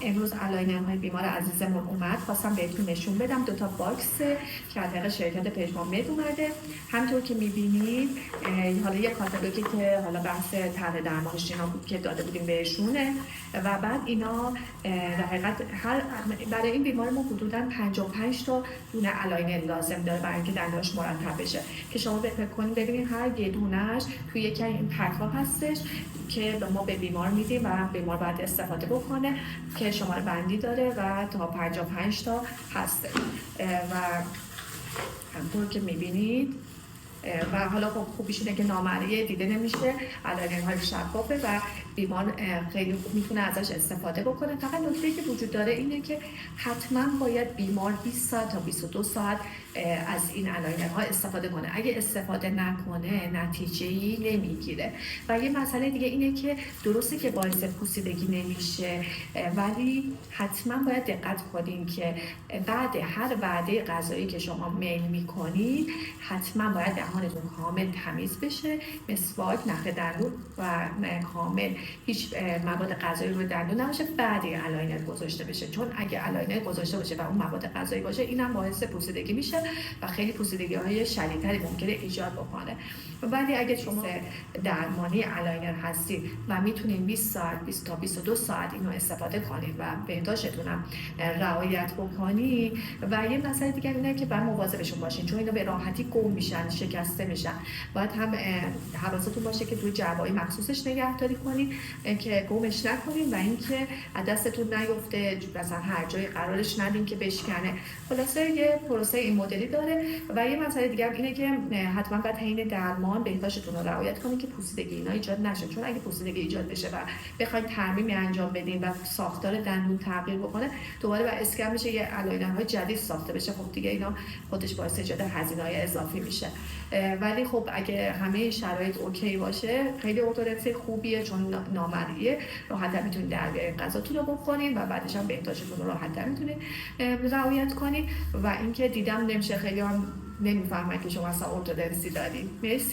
امروز آلاینرهای بیمار عزیزمون اومد، خواستم بهتون نشون بدم. 2 باکس که از طریق شرکت پژمامد اومده. همطور که میبینید حالا یه کاتالوگی که حالا بحث طرح درمانش اینا بود که داده بودیم بهشونه و بعد اینا در حقیقت برای این بیمار ما حدوداً 55 تا دونه آلاینر لازم داره برای اینکه دندانش مرتب بشه که شما فکر کنید ببینید هر یه دونهش توی یکی این پک‌ها هستش که ما به بیمار میدیم و بیمار باید استفاده بکنه که شماره بندی داره و تا 55 تا هست و همونطور که میبینید و حالا خب خوبیش اینه که نامرئی دیده نمیشه، آلاینرهای شفافه و بیمار خیلی خوب میتونه ازش استفاده بکنه. فقط نکته‌ای که وجود داره اینه که حتما باید بیمار 20 ساعت تا 22 ساعت از این آلاینرها استفاده کنه. اگه استفاده نکنه نتیجه‌ای نمیگیره. و یه مسئله دیگه اینه که درسته که باعث پوسیدگی نمیشه ولی حتما باید دقت کنین که بعد هر وعده غذایی که شما میل میکنید حتما باید دهانتون کامل تمیز بشه، مسواک، نخ دندون و کامل هیچ مواد غذایی روی دندون نباشه بعد آلاینر گذاشته بشه، چون اگه آلاینر گذاشته باشه و اون مواد غذایی باشه اینم باعث پوسیدگی میشه و خیلی پوسیدگی‌های شدیدتری ممکنه ایجاد بکنه. ولی اگه شما درمانی آلاینر هستید و میتونید 20 ساعت 20 تا 22 ساعت اینو استفاده کنید و بهداشتتون هم رعایت بکنید و یه مسئله دیگه اینه که باید مواظبشون باشین چون اینا به راحتی گم میشن، شکسته میشن. باید هم حواستون باشه که توی جعبه‌های مخصوصش نگهداری کنید که گمش نکنید و اینکه از دستتون نیفته، مثلا هر جای قرارش ندین که بشکنه. خلاصه یه پروسه این مدلی داره و یه مسئله دیگه اینه که حتما باید حین درمان بهداشتتون رو رعایت کنید که پوسیدگی اینا ایجاد نشه، چون اگه پوسیدگی ایجاد بشه و بخواید ترمیمی انجام بدین و ساختار دندون تغییر بکنه دوباره با اسکن میشه یه آلاینرهای جدید ساخته بشه، خب دیگه اینا خودش باعث ایجاد هزینه‌های اضافی میشه. ولی خب اگه همه شرایط اوکی باشه خیلی ارتودنسی خوبیه چون نامرئیه، راحت میتونید در بیارین غذاتون رو بخورین و بعدش هم بهداشتتون رو راحت میتونید رعایت کنید. و اینکه دیدم نمیشه خیلی هم نمیفهمن که شما اصلا ارتودنسی دارین. مرسی.